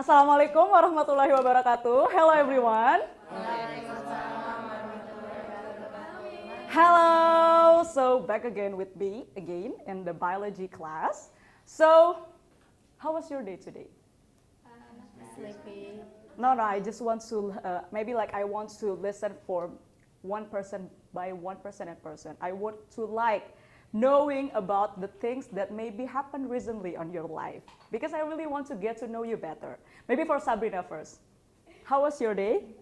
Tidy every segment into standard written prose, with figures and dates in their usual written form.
Assalamualaikum warahmatullahi wabarakatuh. Hello everyone. Hello. So back again with me again in the biology class. So how was your day today? Sleepy. No, I just want to maybe like I want to listen for one person by one person in person. I want to like knowing about the things that maybe happened recently on your life because I really want to get to know you better. Maybe for Sabrina first. How was your day?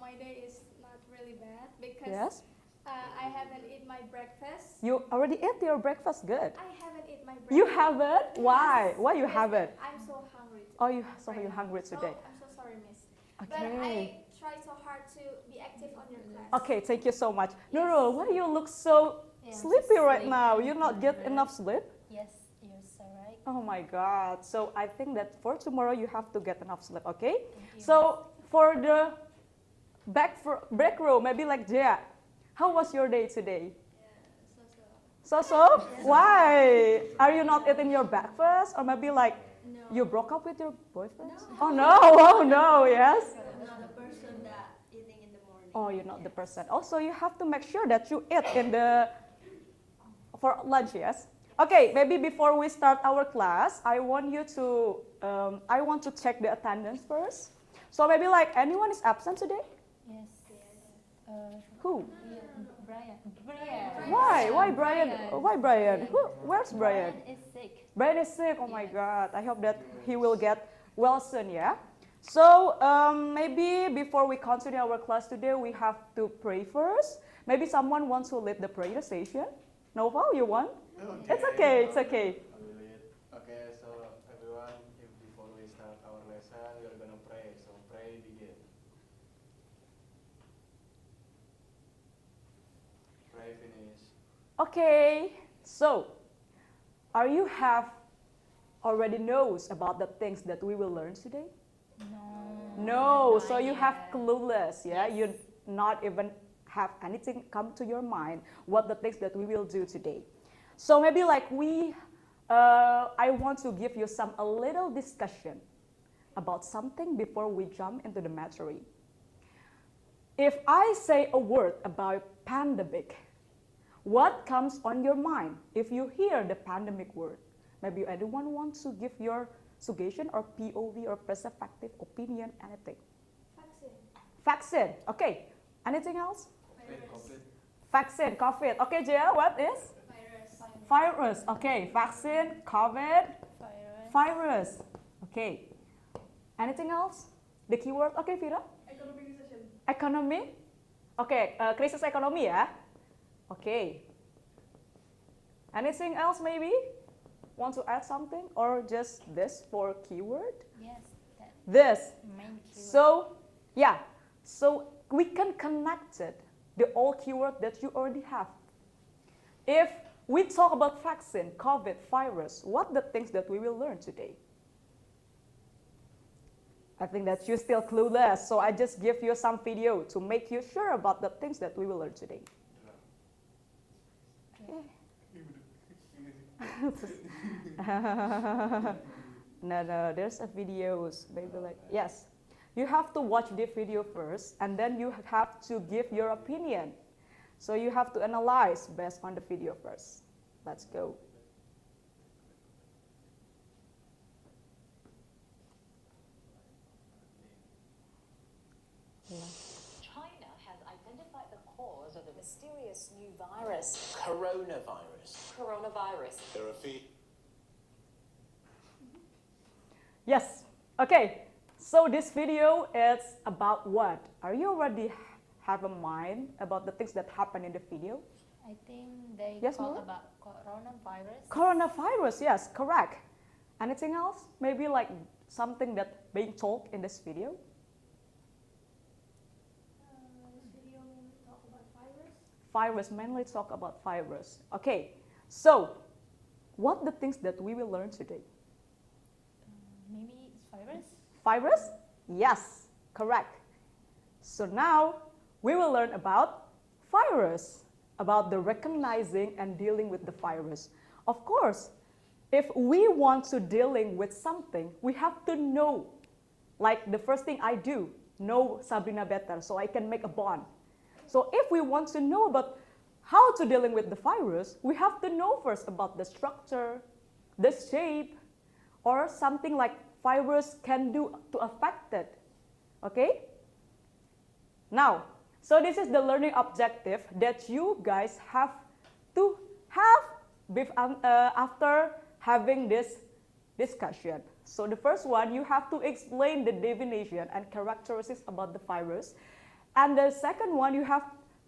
My day is not really bad because Yes. I haven't eaten my breakfast. You already ate your breakfast. Good. I haven't eaten my breakfast. You haven't? Why? Yes. Why you Yes, haven't? I'm so hungry. Oh, you so right you're now. hungry today. So, I'm so sorry, miss. But Okay. I try so hard to be active on your class. Okay, thank you so much. Yes. Nurul, why you look so Yeah, sleepy just right now? sleepy. You not get enough sleep? Yes, you're so right. Oh my God. So I think that for tomorrow you have to get enough sleep, okay? Thank you. So for the back row, maybe like Jia, how was your day today? So? Why? Are you not eating your breakfast? Or maybe like No. you broke up with your boyfriend? No. Oh no, oh no, yes? I'm not the person that eating in the morning. Oh, you're not the person. Also, you have to make sure that you eat for lunch, yes? Okay, maybe before we start our class, I want to check the attendance first. So maybe like anyone is absent today? Yes. Who? Brian. Why Brian? Why Brian? Where's Brian? Brian is sick. Brian is sick. Oh my God. I hope that he will get well soon, yeah? So maybe before we continue our class today, we have to pray first. Maybe someone wants to lead the prayer session. Noval, you want? It's okay, it's okay. I will lead. Okay, so everyone, if before we start our lesson, we are gonna pray. So pray begin. Pray finish. Okay, so are you have already knows about the things that we will learn today? No, so you have clueless, yeah? Yes. You not even have anything come to your mind what the things that we will do today. So maybe like I want to give you a little discussion about something before we jump into the material. If I say a word about pandemic, what comes on your mind if you hear the pandemic word? Maybe anyone wants to give your suggestion or POV or perspective, opinion, anything. Vaccine. Okay. Anything else? Vaccine, COVID. Okay, Jia, what is? Virus. Okay, vaccine, COVID, virus. Okay. Anything else? The keyword. Okay, Vira? Economy. Okay, krisis ekonomi ya. Okay. Anything else maybe? Want to add something or just this for keyword? Yes, that This. main keyword. So, yeah. So we can connect it, the old keyword that you already have. If we talk about vaccine, COVID, virus, what the things that we will learn today? I think that you're still clueless, so I just give you some video to make you sure about the things that we will learn today. No, there's a videos, maybe like, yes. You have to watch the video first, and then you have to give your opinion. So you have to analyze based on the video first. Let's go. China has identified the cause of the mysterious new virus, coronavirus. There are feet. Yes. Okay. So this video is about what? Are you already have a mind about the things that happen in the video? I think they Yes, call Noor? about coronavirus. Coronavirus, yes, correct. Anything else? Maybe like something that being told in this video? This video mainly talk about virus. Virus, mainly talk about virus. Okay, so what the things that we will learn today? Maybe it's virus. Virus? Yes, correct. So now we will learn about virus, about the recognizing and dealing with the virus. Of course, if we want to dealing with something, we have to know like the first thing I do, know Sabrina better so I can make a bond. So if we want to know about how to dealing with the virus, we have to know first about the structure, the shape, or something like virus can do to affect it. Okay? Now, so this is the learning objective that you guys have to have after having this discussion. So the first one, you have to explain the definition and characteristics about the virus. And the second one, you have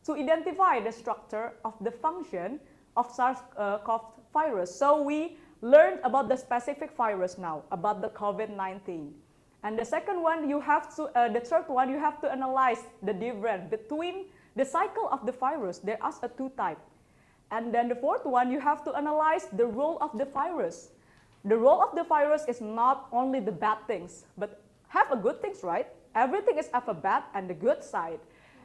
to identify the structure of the function of SARS-CoV virus. So we learned about the specific virus now, about the COVID-19. And the second one, the third one, you have to analyze the difference between the cycle of the virus. There are two types. And then the fourth one, you have to analyze the role of the virus. The role of the virus is not only the bad things, but have a good things, right? Everything is have a bad and the good side.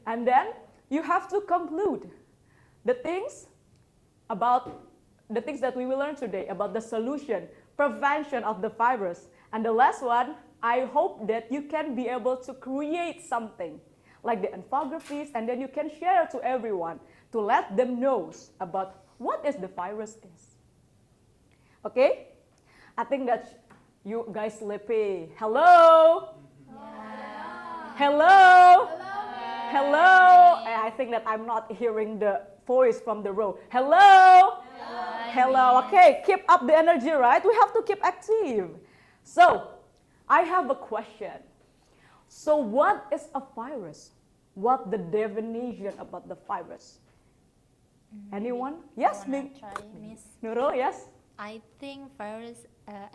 And then you have to conclude the things that we will learn today about the solution, prevention of the virus. And the last one, I hope that you can be able to create something like the infographics, and then you can share to everyone to let them know about what is the virus is. Okay? I think that you guys sleepy. Hello? Hello? Hello? I think that I'm not hearing the voice from the row. Hello? Hello. Okay, keep up the energy, right? We have to keep active. So, I have a question. So, what is a virus? What the definition about the virus? Anyone? Yes, I wanna try, Miss. Nurul, yes? I think virus,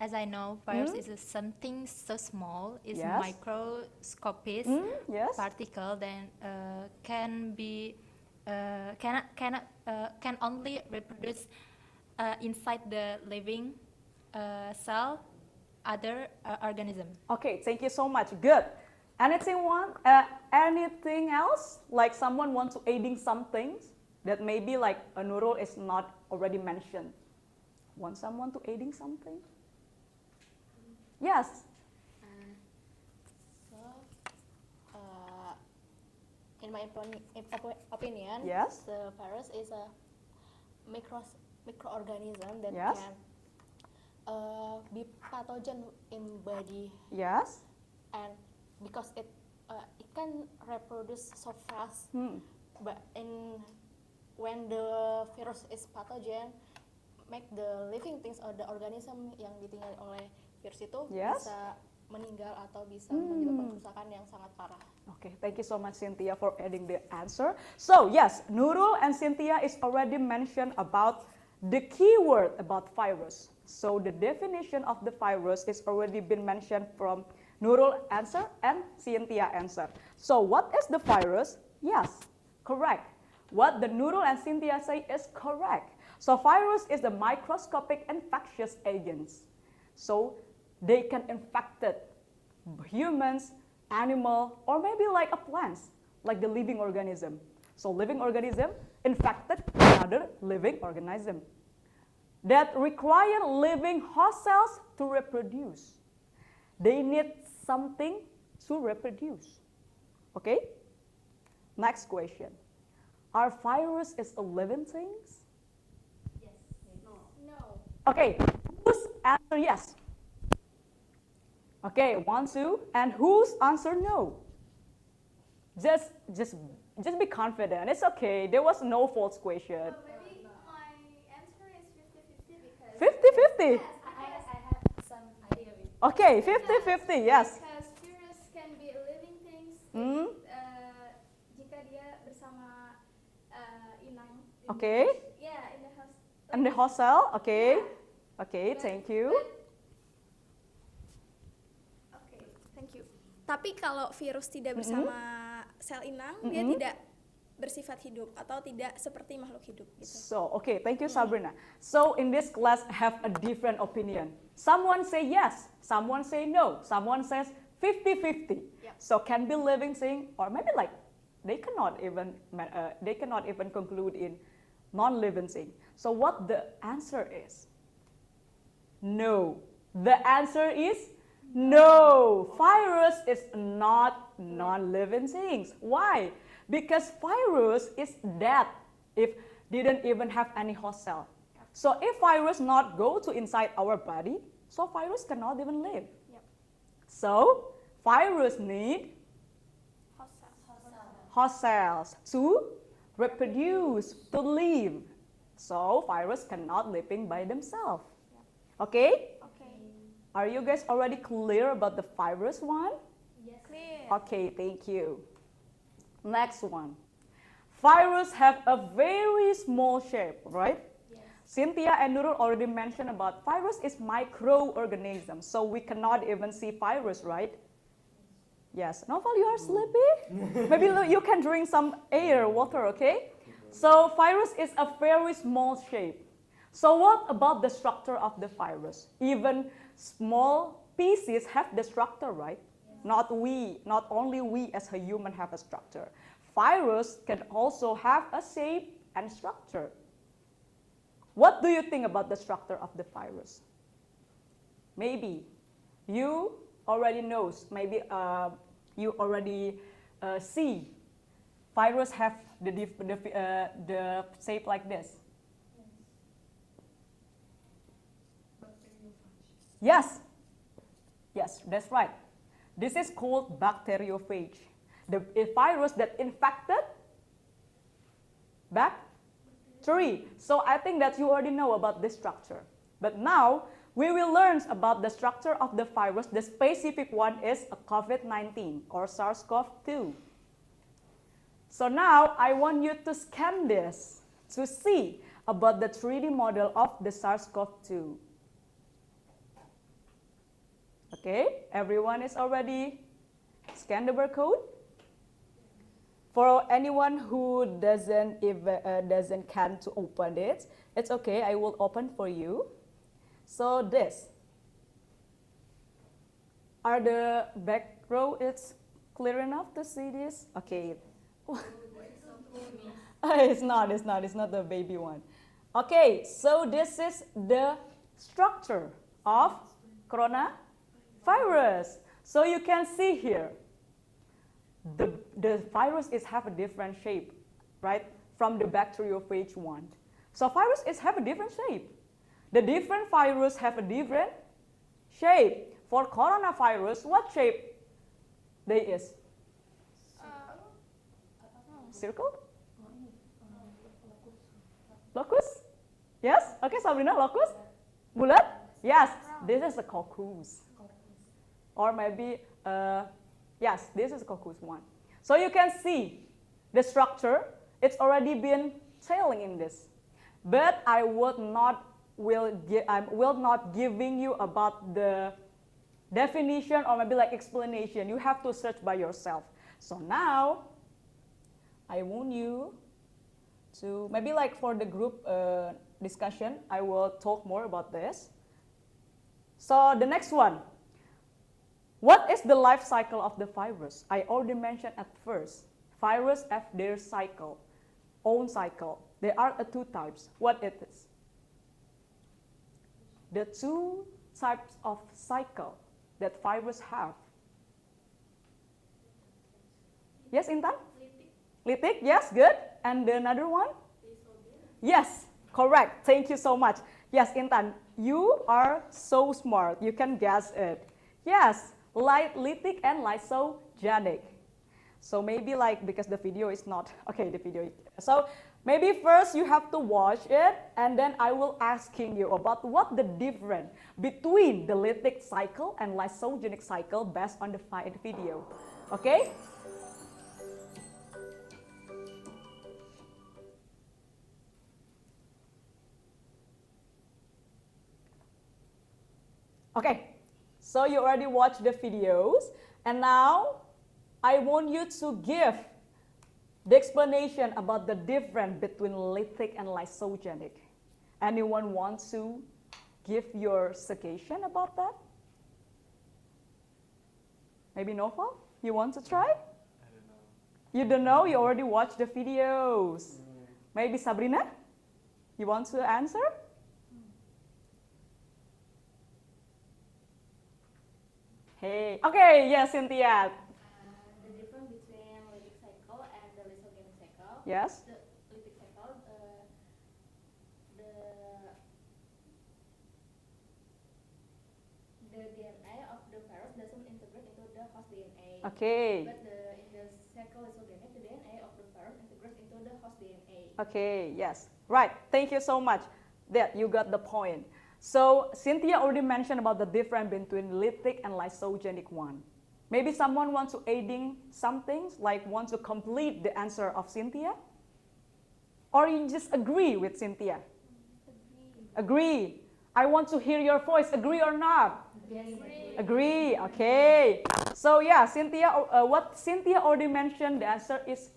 as I know, virus is something so small, it's Yes. microscopic Yes. particle that can only reproduce inside the living cell, other organism. Okay, thank you so much. Good. Anything else? Like someone wants to adding some things that maybe like Nurul is not already mentioned. Want someone to adding something? Yes. In my opinion, Yes. the virus is a microorganism that Yes. can be pathogen in body, Yes. and because it can reproduce so fast. But when the virus is pathogen, make the living things or the organism yang ditinggali oleh virus itu Yes. bisa meninggal atau bisa menyebabkan kerusakan yang sangat parah. Okay, thank you so much, Cynthia, for adding the answer. So, yes, Nurul and Cynthia is already mentioned about the keyword about virus. So, the definition of the virus is already been mentioned from Nurul answer and Cynthia answer. So, what is the virus? Yes, correct. What the Nurul and Cynthia say is correct. So, virus is the microscopic infectious agents. So, they can infect humans, animal, or maybe like a plant, like the living organism. So living organism infected another living organism that require living host cells to reproduce. They need something to reproduce. Okay? Next question. Are virus is a living things? No. Okay, whose answer yes? Okay, 1, 2, and whose answer no? Just be confident. It's okay. There was no false question. Maybe my answer is 50-50 because 50-50. I have some idea with Okay, 50-50. Yes. because virus can be living things jika dia bersama inang. Okay. Yeah, in the house. And the host cell. Okay. Okay. Thank you. Oke, thank you. Tapi kalau virus tidak bersama sel inang, dia tidak bersifat hidup atau tidak seperti makhluk hidup gitu. So, okay, thank you, Sabrina. So, in this class, have a different opinion. Someone say yes, someone say no, someone says 50-50. Yep. So, can be living thing, or maybe like they cannot even conclude in non-living thing. So, what the answer is? No. The answer is No, virus is not non-living things. Why? Because virus is dead if didn't even have any host cell. So if virus not go to inside our body, so virus cannot even live. Yep. So virus need Host cell. host cells to reproduce, to live. So virus cannot living by themselves. Okay? Okay. Are you guys already clear about the virus one? Clear. Okay, thank you. Next one. Virus have a very small shape, right? Cynthia and Nurul already mentioned about virus is microorganism, so we cannot even see virus, right? Yes. Novel, you are sleepy? Maybe you can drink some air, water, okay? So virus is a very small shape. So what about the structure of the virus? Even small pieces have the structure, right? Not only we as a human have a structure. Virus can also have a shape and structure. What do you think about the structure of the virus? Maybe you already knows, maybe you already see virus have the shape like this. Yes, yes, that's right. This is called bacteriophage. The virus that infected bacteria. So I think that you already know about this structure. But now we will learn about the structure of the virus. The specific one is a COVID-19 or SARS-CoV-2. So now I want you to scan this to see about the 3D model of the SARS-CoV-2. Okay, everyone is already scanned the barcode? For anyone who doesn't can to open it, it's okay, I will open for you. So this. Are the back row it's clear enough to see this? Okay. It's not the baby one. Okay, so this is the structure of coronavirus. So you can see here, the virus have a different shape, right, from the bacteriophage one. So virus have a different shape. The different virus have a different shape. For coronavirus, what shape they is? Circle? Locus? Yes? Okay, Sabrina, locus? Bullet? Yes, this is a coccus. Or maybe, yes, this is a coccus one. So you can see the structure, it's already been telling in this. But I will not giving you about the definition or maybe like explanation. You have to search by yourself. So now, I want you to, maybe like for the group discussion, I will talk more about this. So the next one. What is the life cycle of the virus? I already mentioned at first. Virus have their cycle, own cycle. There are two types. What it is? The two types of cycle that virus have. Yes, Intan? Lytic, yes, good. And the another one? Yes, correct. Thank you so much. Yes, Intan, you are so smart. You can guess it. Yes, lytic and lysogenic. So maybe like, because the video is not, okay, the video. So maybe first you have to watch it, and then I will asking you about what the difference between the lytic cycle and lysogenic cycle based on the video. Okay? Okay, so you already watched the videos, and now I want you to give the explanation about the difference between lytic and lysogenic. Anyone want to give your suggestion about that? Maybe Nova, you want to try? I don't know. You don't know? You already watched the videos. Maybe Sabrina, you want to answer? Okay. Okay, yes, Cynthia. The difference between lytic cycle and the lysogenic cycle. Yes. The lytic cycle, the DNA of the virus doesn't integrate into the host DNA. Okay. But in the cycle lysogenic, the DNA of the virus integrates into the host DNA. Okay, yes. Right. Thank you so much. That you got the point. So Cynthia already mentioned about the difference between lytic and lysogenic one. Maybe someone wants to adding some things, like want to complete the answer of Cynthia? Or you just agree with Cynthia? Agree. I want to hear your voice. Agree or not? Agree. Okay. So yeah, Cynthia, what Cynthia already mentioned, the answer is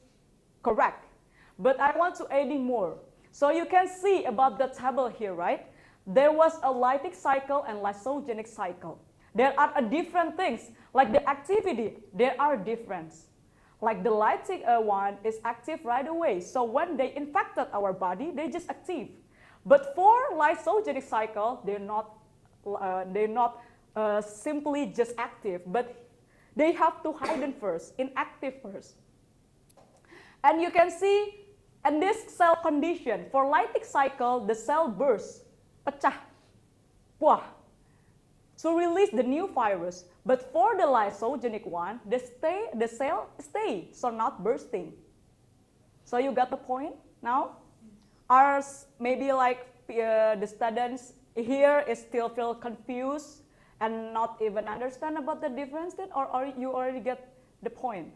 correct. But I want to adding more. So you can see about the table here, right? There was a lytic cycle and lysogenic cycle. There are different things, like the activity, there are difference. Like the lytic one is active right away. So when they infected our body, they just active. But for lysogenic cycle, they're not simply just active, but they have to hide first, inactive first. And you can see in this cell condition, for lytic cycle, the cell bursts, pecah, buah, to release the new virus. But for the lysogenic one, the cell stay, so not bursting. So you got the point now? Ours, maybe like the students here is still feel confused and not even understand about the difference, then, or you already get the point?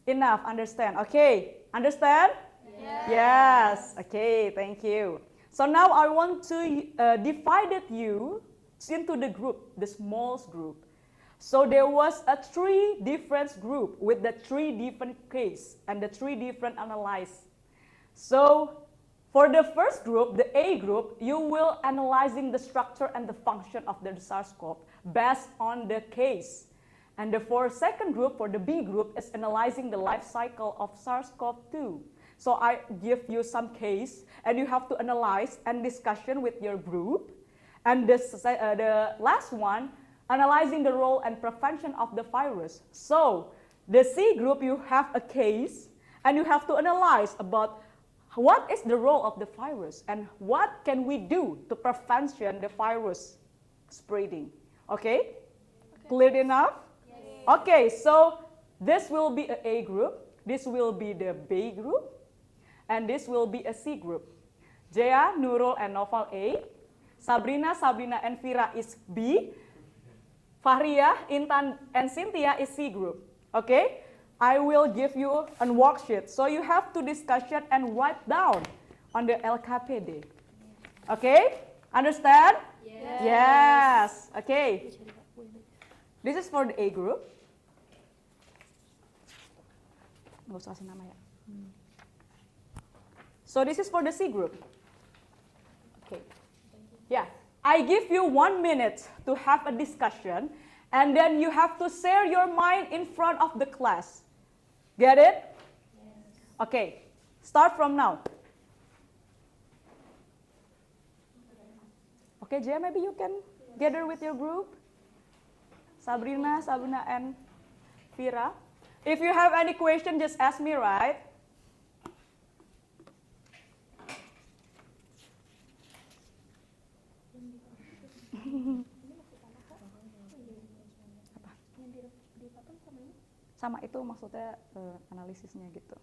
Enough, understand. Okay, understand? Yes. Yes. Okay, thank you. So now I want to divide you into the group, the smallest group. So there was a 3 different group with the 3 different case and the 3 different analyze. So for the first group, the A group, you will analyzing the structure and the function of the SARS-CoV based on the case. And for second group, for the B group, is analyzing the life cycle of SARS-CoV-2. So I give you some case, and you have to analyze and discussion with your group. And the last one, analyzing the role and prevention of the virus. So the C group, you have a case, and you have to analyze about what is the role of the virus and what can we do to prevent the virus spreading. Okay? Clear enough? Okay, so this will be a A group, this will be the B group, and this will be a C group. Jaya, Nurul, and Noval A. Sabrina, and Vira is B. Fahria, Intan, and Cynthia is C group. Okay? I will give you a worksheet. So you have to discussion and write down on the LKPD. Okay? Understand? Yes. Yes. Okay. This is for the A group. Nggak usah kasih nama ya. So this is for the C group. Okay. Yeah. I give you 1 minute to have a discussion, and then you have to share your mind in front of the class. Get it? Yes. Okay. Start from now. Okay, Jaya, maybe you can gather with your group. Sabrina, and Vira. If you have any question, just ask me, right? Sama itu maksudnya analisisnya gitu.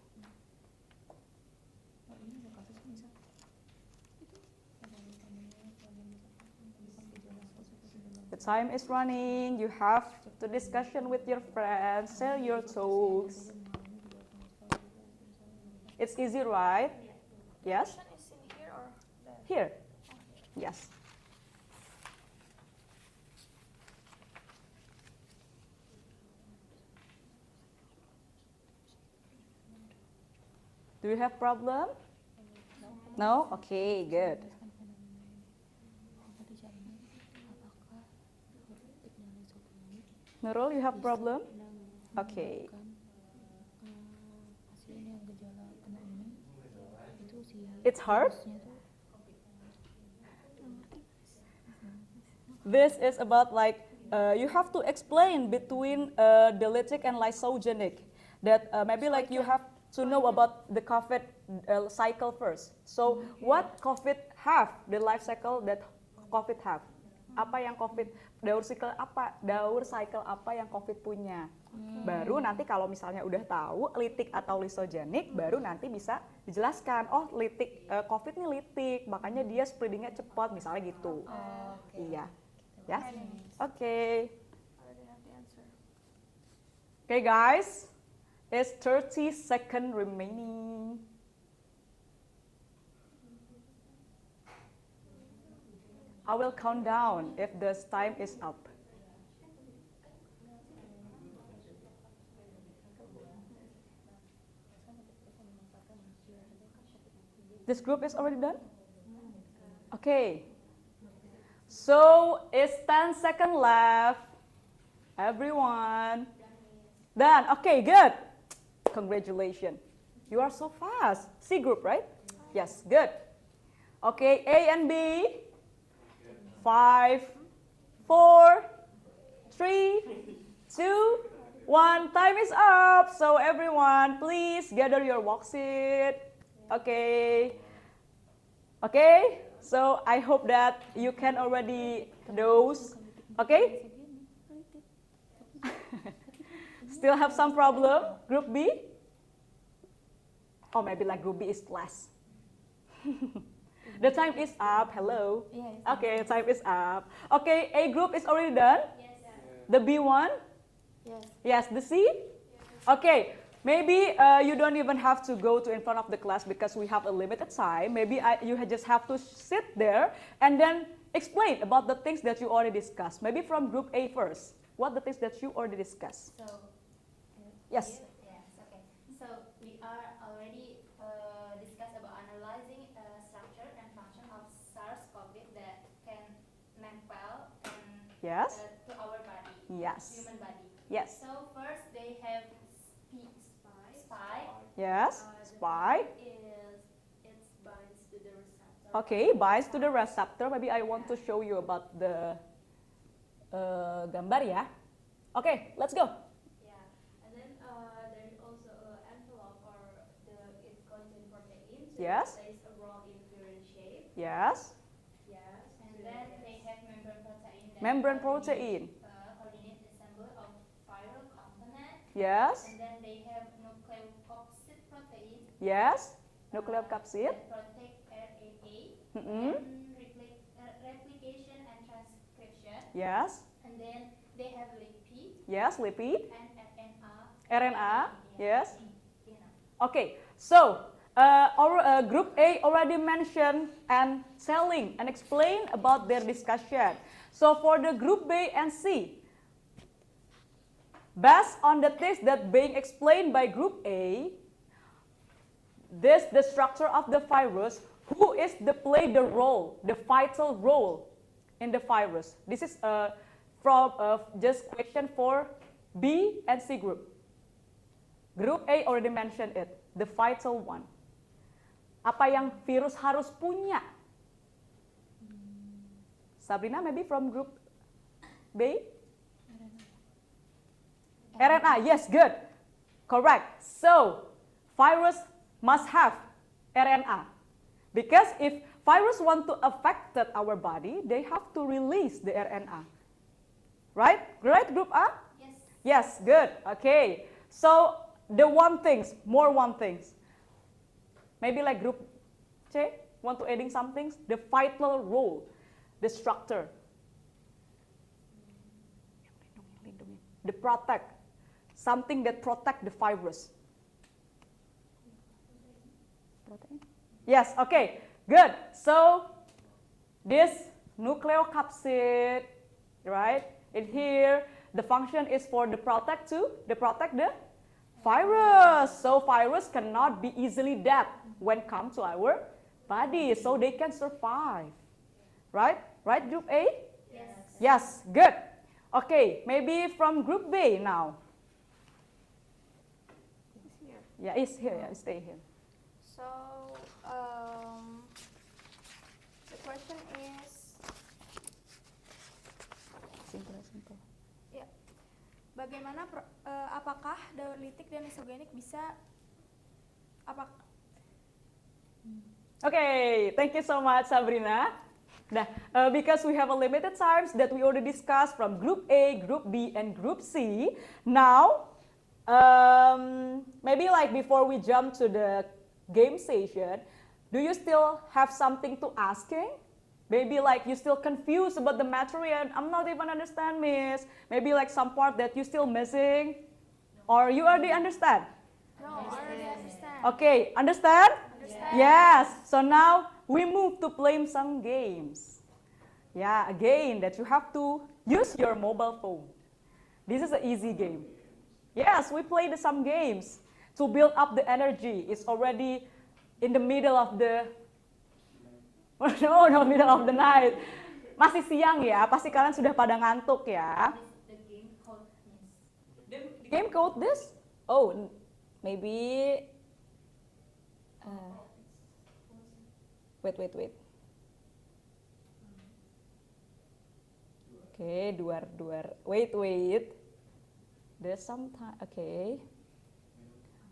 The time is running. You have to discussion with your friends, share your thoughts. It's easy, right? Yes? Is in here or there? Here. Yes. Do you have problem? No? Okay, good. Nurul, you have problem? Okay. It's hard? This is about like you have to explain between the lytic and lysogenic. That maybe like you have to know about the COVID cycle first. So what COVID have, the life cycle that COVID have? Apa yang COVID, daur cycle apa yang COVID punya? Baru nanti kalau misalnya udah tahu litik atau lysogenik, baru nanti bisa dijelaskan. Oh litik, COVID nih litik, makanya dia spreadingnya cepat, misalnya gitu. Iya, ya. Oke. Okay guys, it's 30 seconds remaining. I will count down if the time is up. This group is already done? Okay. So it's 10 seconds left. Everyone. Done. Okay, good. Congratulations. You are so fast. C group, right? Yes, good. Okay, A and B. 5, 4, 3, 2, 1. Time is up. So everyone, please gather your worksheet. Okay. Okay. So I hope that you can already those. Okay. Still have some problem? Group B? Or maybe like group B is less. The time is up. Hello. Okay, time is up. Okay, A group is already done? Yes. The B one? Yes. Yes, the C? Okay, maybe you don't even have to go to in front of the class because we have a limited time. Maybe you just have to sit there and then explain about the things that you already discussed. Maybe from group A first. What the things that you already discussed? So, Yes. yes, okay. So we are already discussed about analyzing structure and function of SARS-CoV that can manipulate Yes. to our body, Yes. human body. Yes. So first they have spike. Yes. Spike. It binds to the receptor. Okay, binds to the receptor. Maybe I want to show you about the gambar ya. Okay, let's go. Yeah, and then there is also an envelope or it contains protein. So Yes. it plays a role in urine shape. Yes. Yes. And then they have membrane protein. that Membrane protein. Coordinate assembly of viral component. Yes. And then they have nucleocapsid protein. Yes. Nucleocapsid. That protect RNA. Mm-mm. And replication and transcription. Yes. And then they have lipid Yes. Lipid. and RNA. RNA. Yes. You know. Okay. So our group A already mentioned and telling and explain about their discussion. So for the group B and C, based on the things that being explained by group A, this the structure of the virus, who is the play the role, the vital role in the virus. This is from just question for B and C group. Group A already mentioned it, the vital one. Apa yang virus harus punya? Sabrina, maybe from group B? RNA, yes, good. Correct. So, virus must have RNA. Because if virus want to affect our body, they have to release the RNA. Right? Right, group A? Yes. Yes, good. Okay. So, the one things, more one things. Maybe like group C, want to adding some things? The vital role, the structure. The protect, something that protect the virus. Protein? Yes, okay, good. So, this nucleocapsid, right? In here, the function is for the protect the virus. So virus cannot be easily dead when come to our body, so they can survive. Right? Right, group A? Yes. Yes, good. Okay, maybe from group B now. Yeah, it's here. Yeah, stay here. So the question is, Simple, simple. bagaimana apakah daur litik dan isogenik bisa Okay, thank you so much, Sabrina. Nah, because we have a limited times that we already discussed from Group A, Group B, and Group C. Now, maybe like before we jump to the game session, do you still have something to asking? Maybe like you still confused about the material and I'm not even understand, Miss. Maybe like some part that you still missing, or you already understand? No, I already understand. Okay, understand? Understand. Yes. So now we move to play some games. Yeah, again that you have to use your mobile phone. This is an easy game. Yes, we played some games to build up the energy. It's already in the middle of the no, middle of the night. Masih siang ya, pasti kalian sudah pada ngantuk ya. The game called Miss. The game called this? Oh, maybe. Wait. Okay, duar. Wait. There's some time. Okay.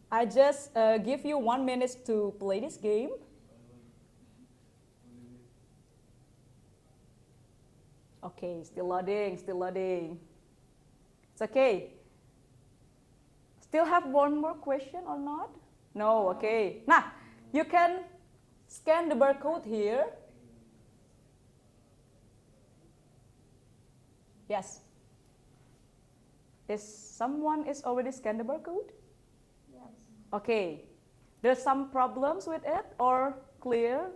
I just give you 1 minute to play this game. Okay, still loading. It's okay. Still have one more question or not? No, okay. Nah, you can scan the barcode here. Yes. Is someone already scanned the barcode? Yes. Okay. There's some problems with it or clear?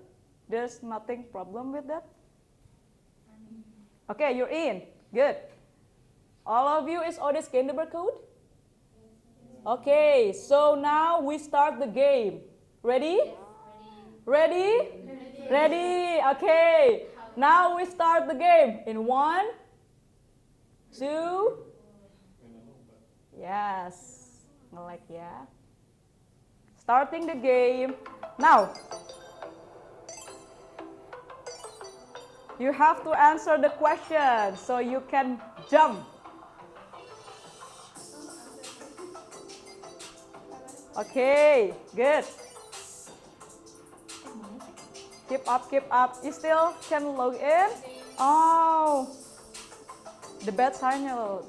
There's nothing problem with that? Okay, you're in. Good. All of you already scanned the barcode? Okay, so now we start the game. Ready? Ready? Okay. Now we start the game in 1, 2. Yes. Melek ya. Starting the game. Now, you have to answer the question so you can jump. Okay, good. Keep up. You still can log in? Oh, the bad side, no.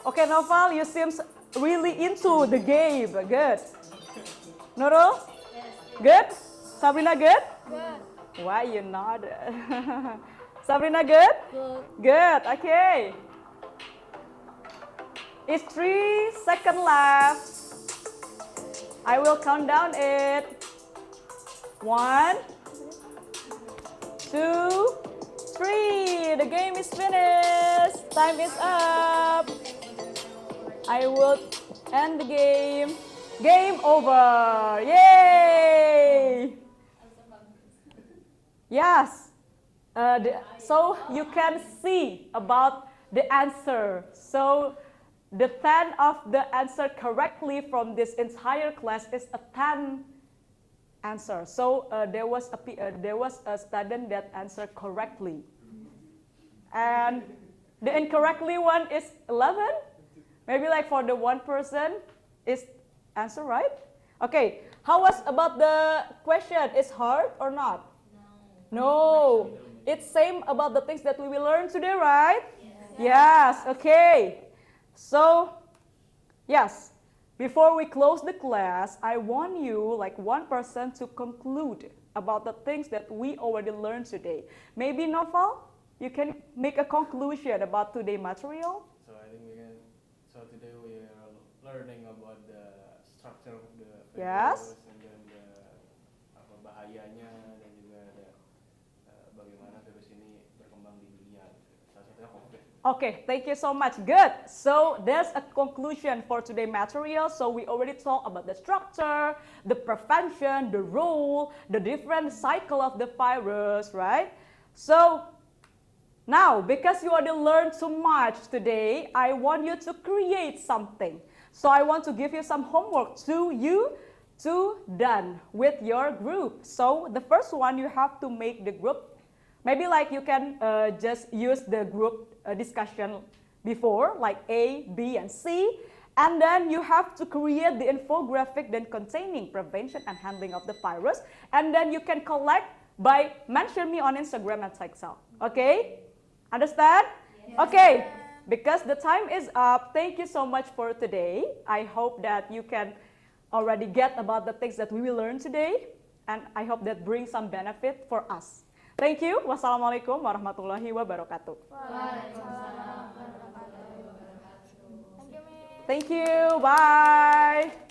Okay, Noval, you seems really into the game. Good. Nurul? Good? Sabrina, good? Good. Why you not? Sabrina, good? Good, okay. It's 3 seconds left. I will count down it. 1, 2, 3. The game is finished. Time is up. I will end the game. Game over. Yay! Yes. So you can see about the answer. So the 10 of the answer correctly from this entire class is a 10 answer. So there was a student that answered correctly, and the incorrectly one is 11. Maybe like for the one person is answer right. Okay. How was about the question? Is hard or not? No. It's same about the things that we will learn today, right? Yes. Okay. So, yes, before we close the class, I want you, like one person, to conclude about the things that we already learned today. Maybe Noval, you can make a conclusion about today's material. So I think today we are learning about the structure of the Yes. virus and then apa bahayanya dan juga ada bagaimana virus ini berkembang di dunia. Salah satunya COVID. Okay, thank you so much. Good. So there's a conclusion for today's material. So we already talked about the structure, the prevention, the role, the different cycle of the virus, right? So now, because you already learned so much today, I want you to create something. So I want to give you some homework to done with your group. So the first one, you have to make the group. Maybe like you can just use the group discussion before, like A, B, and C. And then you have to create the infographic then containing prevention and handling of the virus. And then you can collect by mention me on Instagram and Texel. Okay? Understand? Okay. Because the time is up, thank you so much for today. I hope that you can already get about the things that we will learn today. And I hope that brings some benefit for us. Thank you. Wassalamualaikum warahmatullahi wabarakatuh. Thank you. Bye.